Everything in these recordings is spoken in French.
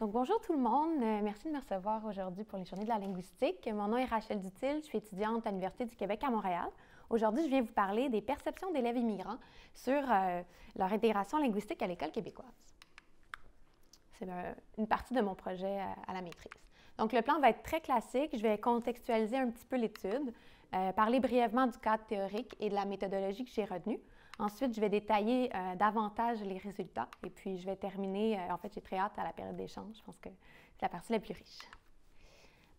Donc, bonjour tout le monde. Merci de me recevoir aujourd'hui pour les Journées de la linguistique. Mon nom est Rachel Dutil, je suis étudiante à l'Université du Québec à Montréal. Aujourd'hui, je viens vous parler des perceptions d'élèves immigrants sur leur intégration linguistique à l'école québécoise. C'est une partie de mon projet à la maîtrise. Donc, le plan va être très classique. Je vais contextualiser un petit peu l'étude, parler brièvement du cadre théorique et de la méthodologie que j'ai retenue. Ensuite, je vais détailler davantage les résultats et puis je vais terminer, en fait, j'ai très hâte à la période d'échange. Je pense que c'est la partie la plus riche.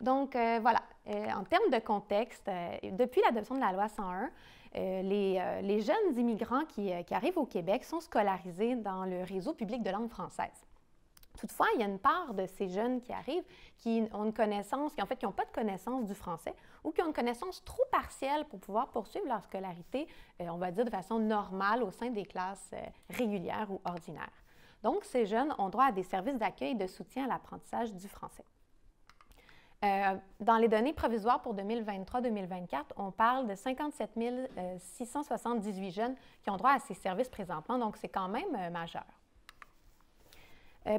Donc, voilà, en termes de contexte, depuis l'adoption de la loi 101, les jeunes immigrants qui arrivent au Québec sont scolarisés dans le réseau public de langue française. Toutefois, il y a une part de ces jeunes qui arrivent qui ont une connaissance, qui n'ont pas de connaissance du français ou qui ont une connaissance trop partielle pour pouvoir poursuivre leur scolarité, on va dire de façon normale au sein des classes régulières ou ordinaires. Donc, ces jeunes ont droit à des services d'accueil et de soutien à l'apprentissage du français. Dans les données provisoires pour 2023-2024, on parle de 57 678 jeunes qui ont droit à ces services présentement, donc c'est quand même majeur.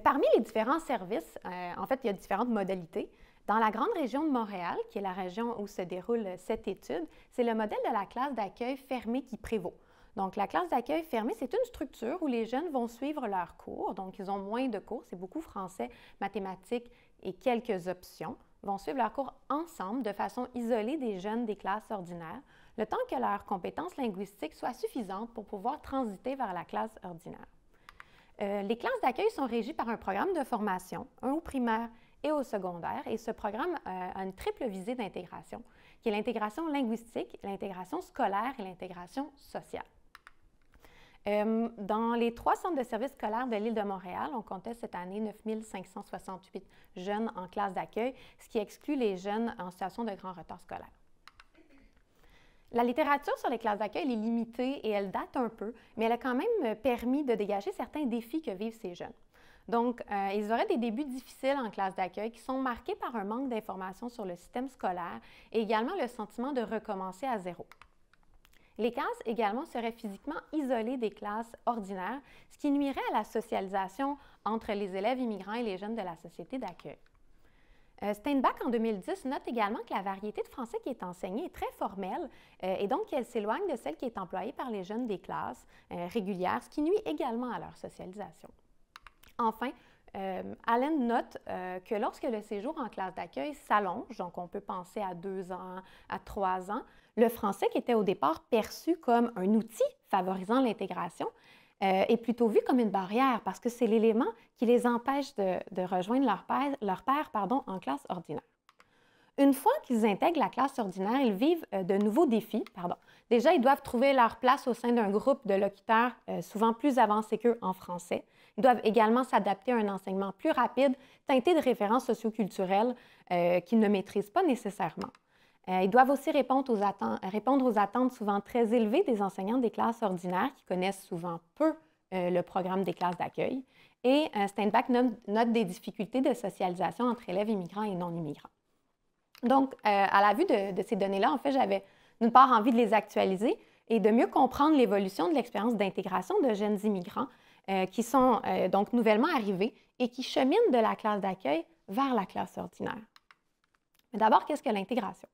Parmi les différents services, en fait, il y a différentes modalités. Dans la grande région de Montréal, qui est la région où se déroule cette étude, c'est le modèle de la classe d'accueil fermée qui prévaut. Donc, la classe d'accueil fermée, c'est une structure où les jeunes vont suivre leurs cours. Donc, ils ont moins de cours, c'est beaucoup français, mathématiques et quelques options. Ils vont suivre leurs cours ensemble de façon isolée des jeunes des classes ordinaires, le temps que leurs compétences linguistiques soient suffisantes pour pouvoir transiter vers la classe ordinaire. Les classes d'accueil sont régies par un programme de formation, un au primaire et au secondaire, et ce programme a une triple visée d'intégration, qui est l'intégration linguistique, l'intégration scolaire et l'intégration sociale. Dans les 3 centres de services scolaires de l'île de Montréal, on comptait cette année 9 568 jeunes en classe d'accueil, ce qui exclut les jeunes en situation de grand retard scolaire. La littérature sur les classes d'accueil est limitée et elle date un peu, mais elle a quand même permis de dégager certains défis que vivent ces jeunes. Donc, ils auraient des débuts difficiles en classe d'accueil qui sont marqués par un manque d'informations sur le système scolaire et également le sentiment de recommencer à zéro. Les classes également seraient physiquement isolées des classes ordinaires, ce qui nuirait à la socialisation entre les élèves immigrants et les jeunes de la société d'accueil. Steinbach, en 2010, note également que la variété de français qui est enseignée est très formelle et donc qu'elle s'éloigne de celle qui est employée par les jeunes des classes régulières, ce qui nuit également à leur socialisation. Enfin, Allen note que lorsque le séjour en classe d'accueil s'allonge, donc on peut penser à 2 ans, à 3 ans, le français qui était au départ perçu comme un outil favorisant l'intégration est plutôt vu comme une barrière parce que c'est l'élément qui les empêche de rejoindre leur père en classe ordinaire. Une fois qu'ils intègrent la classe ordinaire, ils vivent de nouveaux défis. Déjà, ils doivent trouver leur place au sein d'un groupe de locuteurs souvent plus avancés qu'eux en français. Ils doivent également s'adapter à un enseignement plus rapide, teinté de références socioculturelles qu'ils ne maîtrisent pas nécessairement. Ils doivent aussi répondre aux attentes souvent très élevées des enseignants des classes ordinaires qui connaissent souvent peu le programme des classes d'accueil. Et Steinbach note des difficultés de socialisation entre élèves immigrants et non-immigrants. Donc, à la vue de ces données-là, en fait, j'avais d'une part envie de les actualiser et de mieux comprendre l'évolution de l'expérience d'intégration de jeunes immigrants qui sont donc nouvellement arrivés et qui cheminent de la classe d'accueil vers la classe ordinaire. Mais d'abord, qu'est-ce que l'intégration?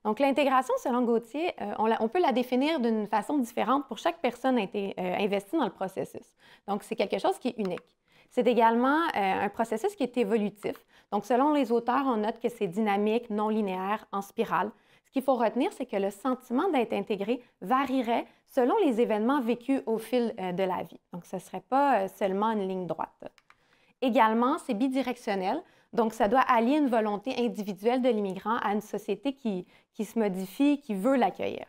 Donc, l'intégration, selon Gauthier, on peut la définir d'une façon différente pour chaque personne investie dans le processus. Donc, c'est quelque chose qui est unique. C'est également un processus qui est évolutif. Donc, selon les auteurs, on note que c'est dynamique, non linéaire, en spirale. Ce qu'il faut retenir, c'est que le sentiment d'être intégré varierait selon les événements vécus au fil de la vie. Donc, ce ne serait pas seulement une ligne droite. Également, c'est bidirectionnel. Donc, ça doit allier une volonté individuelle de l'immigrant à une société qui se modifie, qui veut l'accueillir.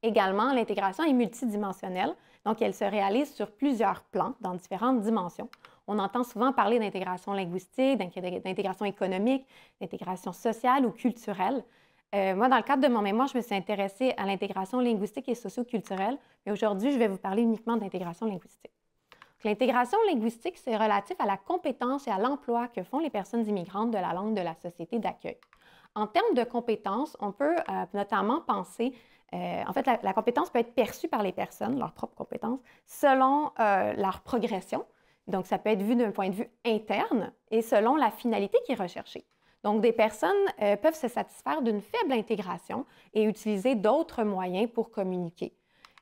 Également, l'intégration est multidimensionnelle, donc elle se réalise sur plusieurs plans, dans différentes dimensions. On entend souvent parler d'intégration linguistique, d'intégration économique, d'intégration sociale ou culturelle. Moi, dans le cadre de mon mémoire, je me suis intéressée à l'intégration linguistique et socio-culturelle, mais aujourd'hui, je vais vous parler uniquement d'intégration linguistique. L'intégration linguistique, c'est relatif à la compétence et à l'emploi que font les personnes immigrantes de la langue de la société d'accueil. En termes de compétences, on peut notamment penser, en fait, la compétence peut être perçue par les personnes, leurs propres compétences, selon leur progression, Donc, ça peut être vu d'un point de vue interne et selon la finalité qui est recherchée. Donc, des personnes peuvent se satisfaire d'une faible intégration et utiliser d'autres moyens pour communiquer.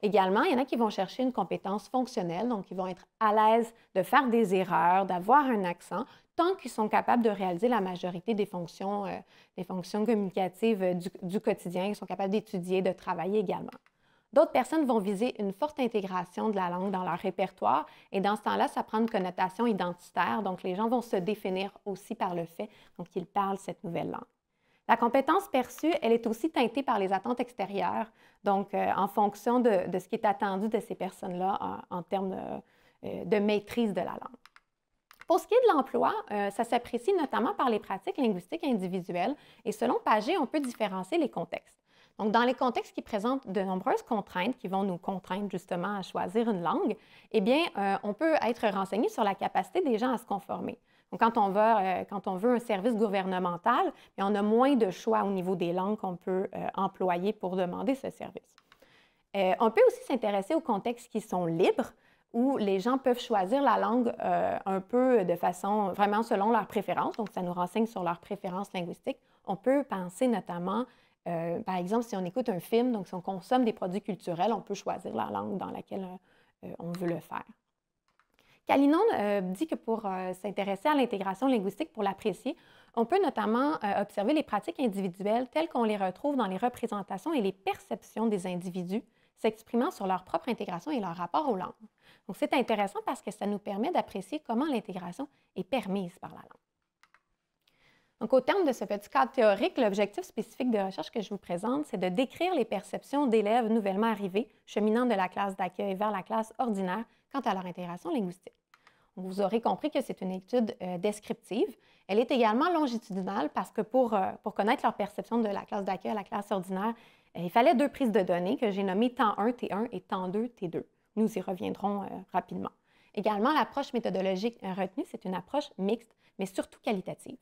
Également, il y en a qui vont chercher une compétence fonctionnelle, donc ils vont être à l'aise de faire des erreurs, d'avoir un accent, tant qu'ils sont capables de réaliser la majorité des fonctions communicatives du quotidien, ils sont capables d'étudier, de travailler également. D'autres personnes vont viser une forte intégration de la langue dans leur répertoire et dans ce temps-là, ça prend une connotation identitaire. Donc, les gens vont se définir aussi par le fait qu'ils parlent cette nouvelle langue. La compétence perçue, elle est aussi teintée par les attentes extérieures, donc en fonction de ce qui est attendu de ces personnes-là en termes de maîtrise de la langue. Pour ce qui est de l'emploi, ça s'apprécie notamment par les pratiques linguistiques individuelles et selon Paget, on peut différencier les contextes. Donc, dans les contextes qui présentent de nombreuses contraintes, qui vont nous contraindre justement à choisir une langue, eh bien, on peut être renseigné sur la capacité des gens à se conformer. Donc, quand on veut un service gouvernemental, on a moins de choix au niveau des langues qu'on peut employer pour demander ce service. On peut aussi s'intéresser aux contextes qui sont libres, où les gens peuvent choisir la langue un peu de façon vraiment selon leurs préférences. Donc, ça nous renseigne sur leurs préférences linguistiques. On peut penser notamment par exemple, si on écoute un film, donc si on consomme des produits culturels, on peut choisir la langue dans laquelle on veut le faire. Calinon dit que pour s'intéresser à l'intégration linguistique, pour l'apprécier, on peut notamment observer les pratiques individuelles telles qu'on les retrouve dans les représentations et les perceptions des individus s'exprimant sur leur propre intégration et leur rapport aux langues. Donc, c'est intéressant parce que ça nous permet d'apprécier comment l'intégration est permise par la langue. Donc, au terme de ce petit cadre théorique, l'objectif spécifique de recherche que je vous présente, c'est de décrire les perceptions d'élèves nouvellement arrivés, cheminant de la classe d'accueil vers la classe ordinaire quant à leur intégration linguistique. Vous aurez compris que c'est une étude descriptive. Elle est également longitudinale parce que pour connaître leur perception de la classe d'accueil à la classe ordinaire, il fallait 2 prises de données que j'ai nommées temps 1, T1 et temps 2, T2. Nous y reviendrons rapidement. Également, l'approche méthodologique retenue, c'est une approche mixte, mais surtout qualitative.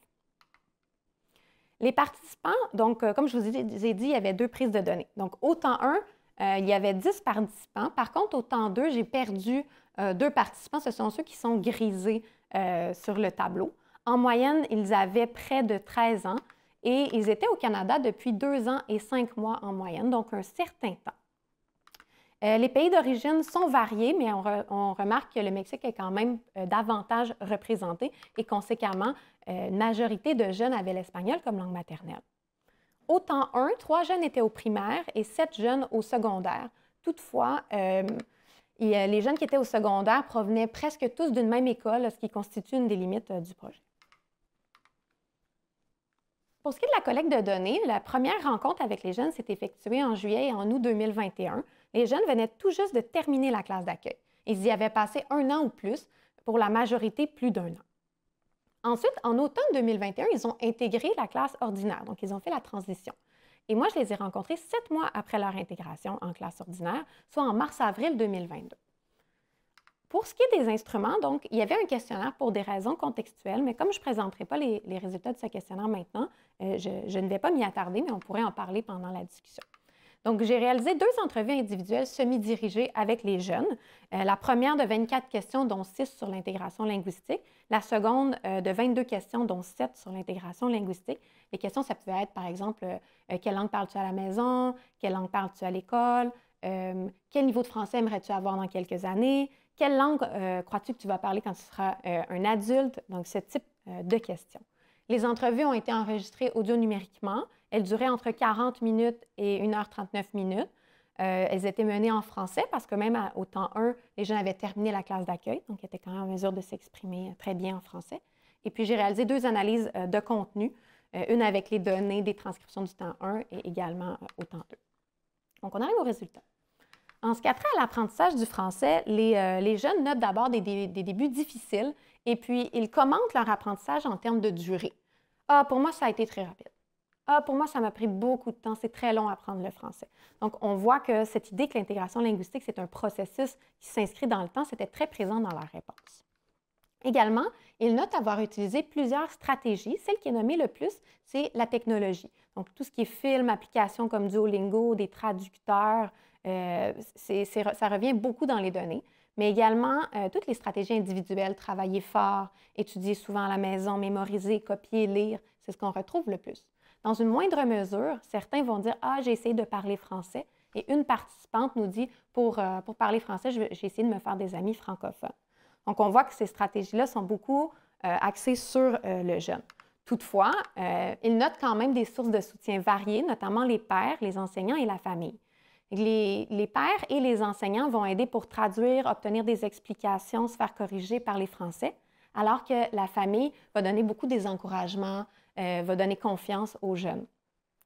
Les participants, donc, comme je vous ai dit, il y avait 2 prises de données. Donc, au temps 1, il y avait 10 participants. Par contre, au temps 2, j'ai perdu 2 participants. Ce sont ceux qui sont grisés sur le tableau. En moyenne, ils avaient près de 13 ans et ils étaient au Canada depuis 2 ans et 5 mois en moyenne, donc un certain temps. Les pays d'origine sont variés, mais on remarque que le Mexique est quand même davantage représenté et conséquemment, une majorité de jeunes avaient l'espagnol comme langue maternelle. Au temps 1, 3 jeunes étaient au primaire et 7 jeunes au secondaire. Toutefois, les jeunes qui étaient au secondaire provenaient presque tous d'une même école, ce qui constitue une des limites du projet. Pour ce qui est de la collecte de données, la première rencontre avec les jeunes s'est effectuée en juillet et en août 2021. Les jeunes venaient tout juste de terminer la classe d'accueil. Ils y avaient passé 1 an ou plus, pour la majorité plus d'1 an. Ensuite, en automne 2021, ils ont intégré la classe ordinaire, donc ils ont fait la transition. Et moi, je les ai rencontrés 7 mois après leur intégration en classe ordinaire, soit en mars-avril 2022. Pour ce qui est des instruments, donc, il y avait un questionnaire pour des raisons contextuelles, mais comme je ne présenterai pas les résultats de ce questionnaire maintenant, je ne vais pas m'y attarder, mais on pourrait en parler pendant la discussion. Donc, j'ai réalisé 2 entrevues individuelles semi-dirigées avec les jeunes. La première de 24 questions, dont 6 sur l'intégration linguistique. La seconde de 22 questions, dont 7 sur l'intégration linguistique. Les questions, ça pouvait être, par exemple, quelle langue parles-tu à la maison? Quelle langue parles-tu à l'école? Quel niveau de français aimerais-tu avoir dans quelques années? Quelle langue crois-tu que tu vas parler quand tu seras un adulte? Donc, ce type de questions. Les entrevues ont été enregistrées audio-numériquement. Elles duraient entre 40 minutes et 1h39 minutes. Elles étaient menées en français parce que même au temps 1, les jeunes avaient terminé la classe d'accueil, donc ils étaient quand même en mesure de s'exprimer très bien en français. Et puis, j'ai réalisé 2 analyses de contenu, une avec les données des transcriptions du temps 1 et également au temps 2. Donc, on arrive aux résultats. En ce qui a trait à l'apprentissage du français, les jeunes notent d'abord des débuts difficiles et puis ils commentent leur apprentissage en termes de durée. « Ah, pour moi, ça a été très rapide. Ah, pour moi, ça m'a pris beaucoup de temps. C'est très long à apprendre le français. » Donc, on voit que cette idée que l'intégration linguistique, c'est un processus qui s'inscrit dans le temps, c'était très présent dans leur réponse. Également, ils notent avoir utilisé plusieurs stratégies. Celle qui est nommée le plus, c'est la technologie. Donc, tout ce qui est film, applications comme Duolingo, des traducteurs, ça revient beaucoup dans les données. mais également toutes les stratégies individuelles, travailler fort, étudier souvent à la maison, mémoriser, copier, lire, c'est ce qu'on retrouve le plus. Dans une moindre mesure, certains vont dire « Ah, j'ai essayé de parler français », et une participante nous dit « Pour parler français, j'ai essayé de me faire des amis francophones ». Donc, on voit que ces stratégies-là sont beaucoup axées sur le jeune. Toutefois, ils notent quand même des sources de soutien variées, notamment les pairs, les enseignants et la famille. Les pairs et les enseignants vont aider pour traduire, obtenir des explications, se faire corriger par les Français, alors que la famille va donner beaucoup des encouragements, va donner confiance aux jeunes.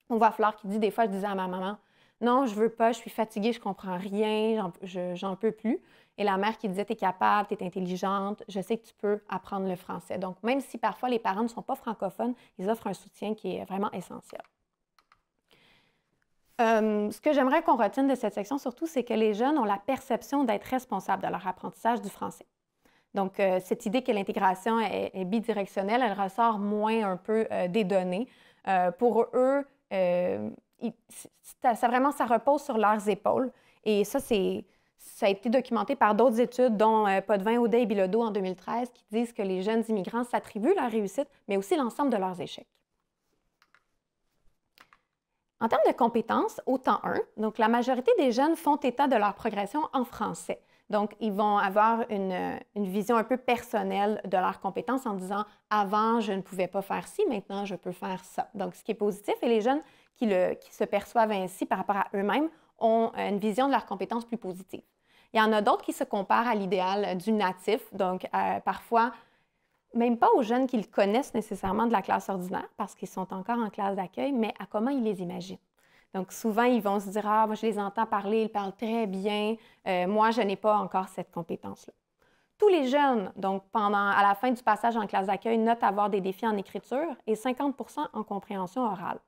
On voit Flore qui dit, des fois, je disais à ma maman, « Non, je veux pas, je suis fatiguée, je comprends rien, j'en peux plus. » Et la mère qui disait, « Tu es capable, tu es intelligente, je sais que tu peux apprendre le français. » Donc, même si parfois les parents ne sont pas francophones, ils offrent un soutien qui est vraiment essentiel. Ce que j'aimerais qu'on retienne de cette section, surtout, c'est que les jeunes ont la perception d'être responsables de leur apprentissage du français. Donc, cette idée que l'intégration est bidirectionnelle, elle ressort moins un peu des données. Pour eux, ça repose sur leurs épaules. Et ça a été documenté par d'autres études, dont Potvin, Audet et Bilodeau en 2013, qui disent que les jeunes immigrants s'attribuent leur réussite, mais aussi l'ensemble de leurs échecs. En termes de compétences, au temps 1, donc la majorité des jeunes font état de leur progression en français. Donc, ils vont avoir une vision un peu personnelle de leurs compétences en disant « Avant, je ne pouvais pas faire ci, maintenant, je peux faire ça. » Donc, ce qui est positif. Et les jeunes qui se perçoivent ainsi par rapport à eux-mêmes ont une vision de leurs compétences plus positive. Il y en a d'autres qui se comparent à l'idéal du natif. Donc, parfois, même pas aux jeunes qu'ils connaissent nécessairement de la classe ordinaire parce qu'ils sont encore en classe d'accueil, mais à comment ils les imaginent. Donc, souvent, ils vont se dire « Ah, moi, je les entends parler, ils parlent très bien. Moi, je n'ai pas encore cette compétence-là. » Tous les jeunes, donc à la fin du passage en classe d'accueil, notent avoir des défis en écriture et 50 % en compréhension orale.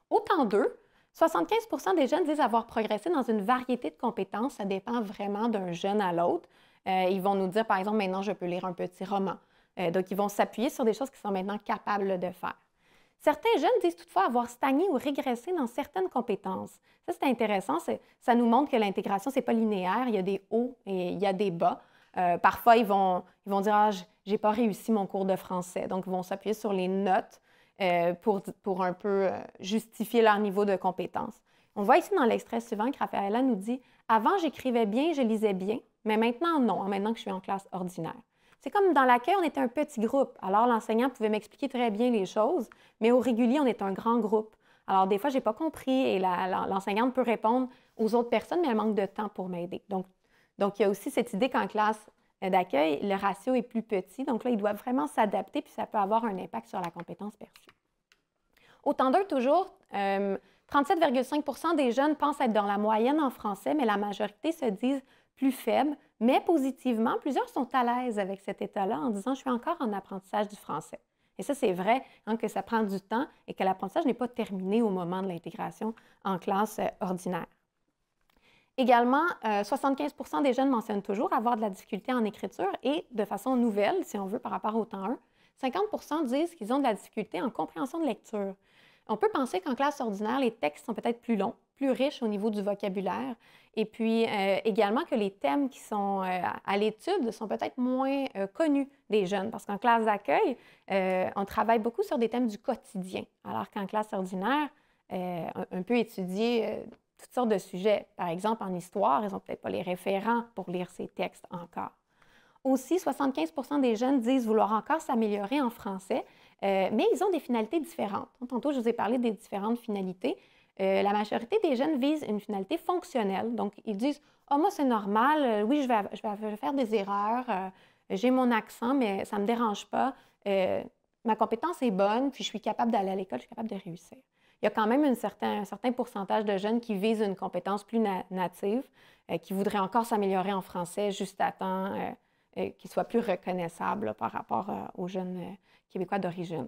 Au temps 2, 75 % des jeunes disent avoir progressé dans une variété de compétences. Ça dépend vraiment d'un jeune à l'autre. Ils vont nous dire, par exemple, maintenant, je peux lire un petit roman. Donc, ils vont s'appuyer sur des choses qu'ils sont maintenant capables de faire. Certains jeunes disent toutefois avoir stagné ou régressé dans certaines compétences. Ça, c'est intéressant. Ça nous montre que l'intégration, ce n'est pas linéaire. Il y a des hauts et il y a des bas. Parfois, ils vont dire « Ah, je n'ai pas réussi mon cours de français. » Donc, ils vont s'appuyer sur les notes pour un peu justifier leur niveau de compétence. On voit ici dans l'extrait suivant que Raphaëlla nous dit « Avant, j'écrivais bien, je lisais bien, mais maintenant, non, maintenant que je suis en classe ordinaire. » C'est comme dans l'accueil, on était un petit groupe. Alors, l'enseignant pouvait m'expliquer très bien les choses, mais au régulier, on est un grand groupe. Alors, des fois, je n'ai pas compris et l'enseignante peut répondre aux autres personnes, mais elle manque de temps pour m'aider. Donc, il y a aussi cette idée qu'en classe d'accueil, le ratio est plus petit. Donc là, ils doivent vraiment s'adapter, puis ça peut avoir un impact sur la compétence perçue. Au temps 2, toujours, 37,5 % des jeunes pensent être dans la moyenne en français, mais la majorité se disent plus faibles, mais positivement, plusieurs sont à l'aise avec cet état-là en disant « je suis encore en apprentissage du français ». Et ça, c'est vrai que ça prend du temps et que l'apprentissage n'est pas terminé au moment de l'intégration en classe ordinaire. Également, 75 % des jeunes mentionnent toujours avoir de la difficulté en écriture et de façon nouvelle, si on veut, par rapport au temps 1, 50 % disent qu'ils ont de la difficulté en compréhension de lecture. On peut penser qu'en classe ordinaire, les textes sont peut-être plus longs, plus riches au niveau du vocabulaire, et puis également que les thèmes qui sont à l'étude sont peut-être moins connus des jeunes, parce qu'en classe d'accueil, on travaille beaucoup sur des thèmes du quotidien, alors qu'en classe ordinaire, on peut étudier toutes sortes de sujets. Par exemple, en histoire, ils n'ont peut-être pas les référents pour lire ces textes encore. Aussi, 75 % des jeunes disent vouloir encore s'améliorer en français, mais ils ont des finalités différentes. Tantôt, je vous ai parlé des différentes finalités. La majorité des jeunes visent une finalité fonctionnelle. Donc, ils disent « Ah, moi, c'est normal, oui, je vais faire des erreurs, j'ai mon accent, mais ça ne me dérange pas. Ma compétence est bonne, puis je suis capable d'aller à l'école, je suis capable de réussir. » Il y a quand même un certain pourcentage de jeunes qui visent une compétence plus native, qui voudraient encore s'améliorer en français juste à temps qu'il soit plus reconnaissable par rapport aux jeunes Québécois d'origine.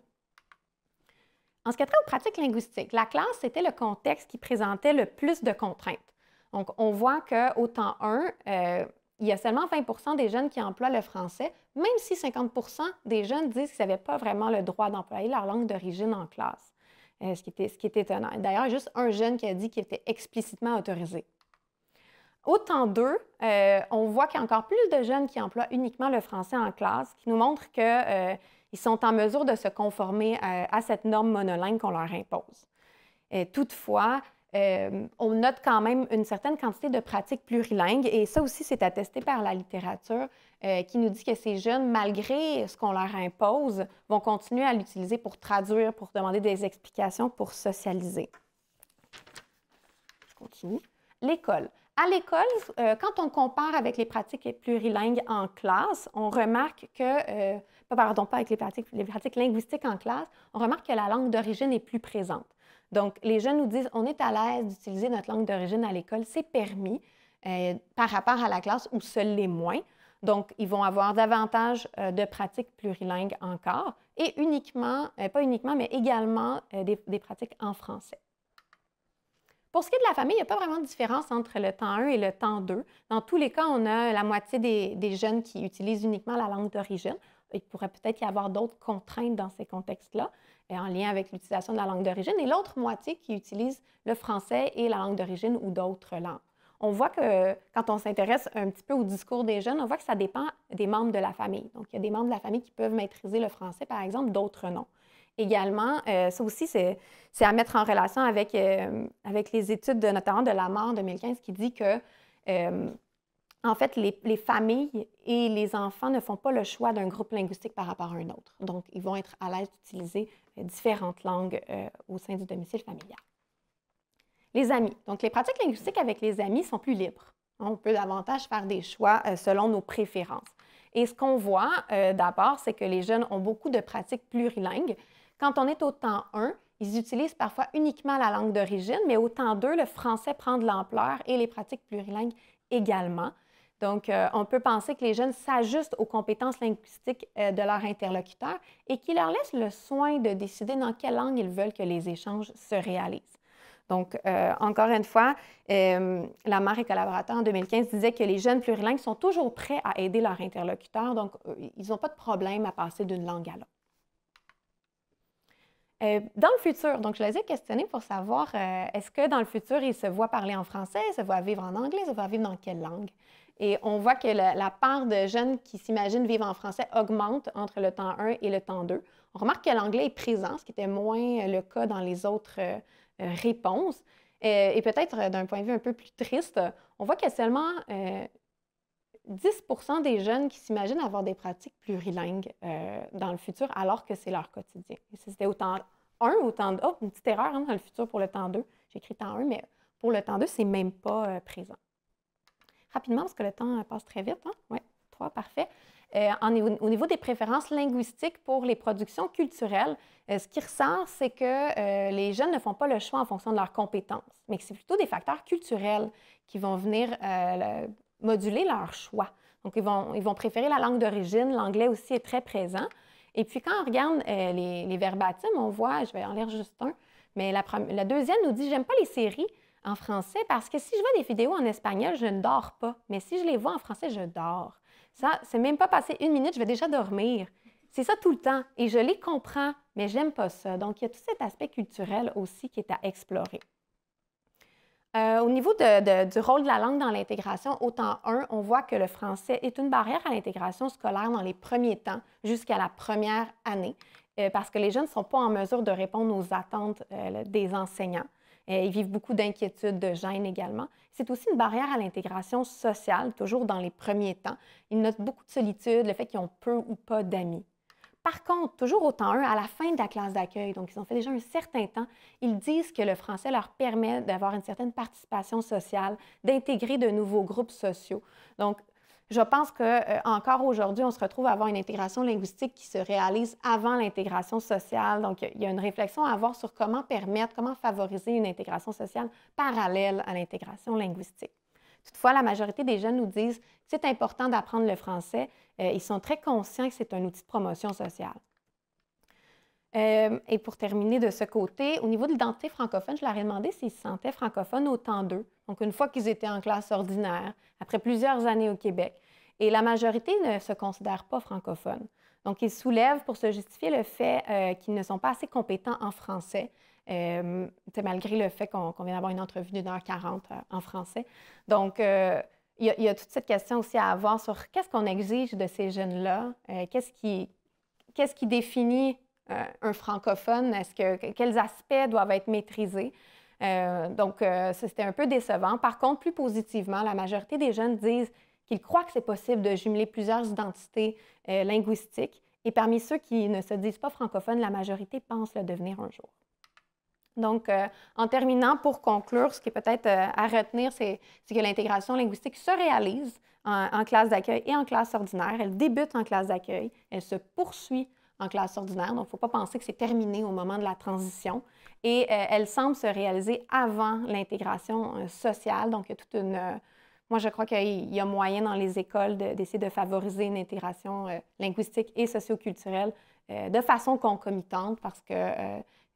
En ce qui a trait aux pratiques linguistiques, la classe, c'était le contexte qui présentait le plus de contraintes. Donc, on voit qu'au temps 1, il y a seulement 20 % des jeunes qui emploient le français, même si 50 % des jeunes disent qu'ils n'avaient pas vraiment le droit d'employer leur langue d'origine en classe, ce qui est étonnant. D'ailleurs, il y a juste un jeune qui a dit qu'il était explicitement autorisé. Au temps 2, on voit qu'il y a encore plus de jeunes qui emploient uniquement le français en classe, qui nous montre qu'ils sont en mesure de se conformer à cette norme monolingue qu'on leur impose. Toutefois, on note quand même une certaine quantité de pratiques plurilingues, et ça aussi, c'est attesté par la littérature, qui nous dit que ces jeunes, malgré ce qu'on leur impose, vont continuer à l'utiliser pour traduire, pour demander des explications, pour socialiser. Je continue. L'école. À l'école, quand on compare avec les pratiques plurilingues en classe, on remarque que, pas avec les pratiques linguistiques en classe, on remarque que la langue d'origine est plus présente. Donc, les jeunes nous disent, on est à l'aise d'utiliser notre langue d'origine à l'école, c'est permis par rapport à la classe où seul l'est moins. Donc, ils vont avoir davantage de pratiques plurilingues encore et uniquement, pas uniquement, mais également des pratiques en français. Pour ce qui est de la famille, il n'y a pas vraiment de différence entre le temps 1 et le temps 2. Dans tous les cas, on a la moitié des jeunes qui utilisent uniquement la langue d'origine. Il pourrait peut-être y avoir d'autres contraintes dans ces contextes-là, en lien avec l'utilisation de la langue d'origine, et l'autre moitié qui utilise le français et la langue d'origine ou d'autres langues. On voit que quand on s'intéresse un petit peu au discours des jeunes, on voit que ça dépend des membres de la famille. Donc, il y a des membres de la famille qui peuvent maîtriser le français, par exemple, d'autres non. Également, ça aussi, c'est à mettre en relation avec les études, notamment de Lamar en 2015, qui dit que, en fait, les familles et les enfants ne font pas le choix d'un groupe linguistique par rapport à un autre. Donc, ils vont être à l'aise d'utiliser différentes langues au sein du domicile familial. Les amis. Donc, les pratiques linguistiques avec les amis sont plus libres. On peut davantage faire des choix selon nos préférences. Et ce qu'on voit d'abord, c'est que les jeunes ont beaucoup de pratiques plurilingues. Quand on est au temps 1, ils utilisent parfois uniquement la langue d'origine, mais au temps 2, le français prend de l'ampleur et les pratiques plurilingues également. Donc, on peut penser que les jeunes s'ajustent aux compétences linguistiques de leur interlocuteur et qu'ils leur laissent le soin de décider dans quelle langue ils veulent que les échanges se réalisent. Donc, encore une fois, Lamar et collaborateurs en 2015 disaient que les jeunes plurilingues sont toujours prêts à aider leur interlocuteur, donc ils n'ont pas de problème à passer d'une langue à l'autre. Dans le futur, donc je les ai questionnés pour savoir est-ce que dans le futur, ils se voient parler en français, ils se voient vivre en anglais, ils se voient vivre dans quelle langue? Et on voit que la part de jeunes qui s'imaginent vivre en français augmente entre le temps 1 et le temps 2. On remarque que l'anglais est présent, ce qui était moins le cas dans les autres réponses. Et peut-être d'un point de vue un peu plus triste, on voit qu'il y a seulement 10% des jeunes qui s'imaginent avoir des pratiques plurilingues dans le futur, alors que c'est leur quotidien. Et si c'était au temps 1, au temps 2, une petite erreur dans le futur pour le temps 2. J'ai écrit temps 1, mais pour le temps 2, c'est même pas présent. Rapidement, parce que le temps passe très vite. Hein? Oui, 3, parfait. Au niveau des préférences linguistiques pour les productions culturelles, ce qui ressort, c'est que les jeunes ne font pas le choix en fonction de leurs compétences, mais que c'est plutôt des facteurs culturels qui vont venir moduler leur choix. Donc, ils vont préférer la langue d'origine. L'anglais aussi est très présent. Et puis, quand on regarde les verbatims, on voit, je vais en lire juste un, mais la deuxième nous dit « J'aime pas les séries en français parce que si je vois des vidéos en espagnol, je ne dors pas. Mais si je les vois en français, je dors. » Ça, c'est même pas passé 1 minute, je vais déjà dormir. C'est ça tout le temps. Et je les comprends, mais j'aime pas ça. Donc, il y a tout cet aspect culturel aussi qui est à explorer. Au niveau du rôle de la langue dans l'intégration, au temps 1, on voit que le français est une barrière à l'intégration scolaire dans les premiers temps, jusqu'à la première année, parce que les jeunes ne sont pas en mesure de répondre aux attentes des enseignants. Ils vivent beaucoup d'inquiétudes, de gêne également. C'est aussi une barrière à l'intégration sociale, toujours dans les premiers temps. Ils notent beaucoup de solitude, le fait qu'ils ont peu ou pas d'amis. Par contre, toujours au temps 1, à la fin de la classe d'accueil, donc ils ont fait déjà un certain temps, ils disent que le français leur permet d'avoir une certaine participation sociale, d'intégrer de nouveaux groupes sociaux. Donc, je pense qu'encore aujourd'hui, on se retrouve à avoir une intégration linguistique qui se réalise avant l'intégration sociale. Donc, il y a une réflexion à avoir sur comment permettre, comment favoriser une intégration sociale parallèle à l'intégration linguistique. Toutefois, la majorité des jeunes nous disent que c'est important d'apprendre le français. Ils sont très conscients que c'est un outil de promotion sociale. Et pour terminer de ce côté, au niveau de l'identité francophone, je leur ai demandé s'ils se sentaient francophones au temps 2. Donc, une fois qu'ils étaient en classe ordinaire, après plusieurs années au Québec. Et la majorité ne se considère pas francophones. Donc, ils soulèvent pour se justifier le fait qu'ils ne sont pas assez compétents en français. malgré le fait qu'on vient d'avoir une entrevue d'1h40 en français. Donc, il y a toute cette question aussi à avoir sur qu'est-ce qu'on exige de ces jeunes-là, qu'est-ce qui définit un francophone, quels aspects doivent être maîtrisés. C'était un peu décevant. Par contre, plus positivement, la majorité des jeunes disent qu'ils croient que c'est possible de jumeler plusieurs identités linguistiques. Et parmi ceux qui ne se disent pas francophones, la majorité pense le devenir un jour. Donc, en terminant, pour conclure, ce qui est peut-être à retenir, c'est que l'intégration linguistique se réalise en classe d'accueil et en classe ordinaire. Elle débute en classe d'accueil, elle se poursuit en classe ordinaire, donc il ne faut pas penser que c'est terminé au moment de la transition. Et elle semble se réaliser avant l'intégration sociale, donc il y a toute une... moi, je crois qu'il y a moyen dans les écoles d'essayer de favoriser une intégration linguistique et socioculturelle de façon concomitante parce que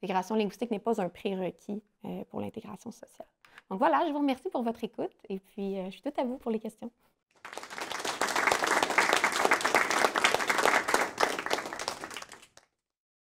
l'intégration linguistique n'est pas un prérequis pour l'intégration sociale. Donc voilà, je vous remercie pour votre écoute et puis je suis toute à vous pour les questions.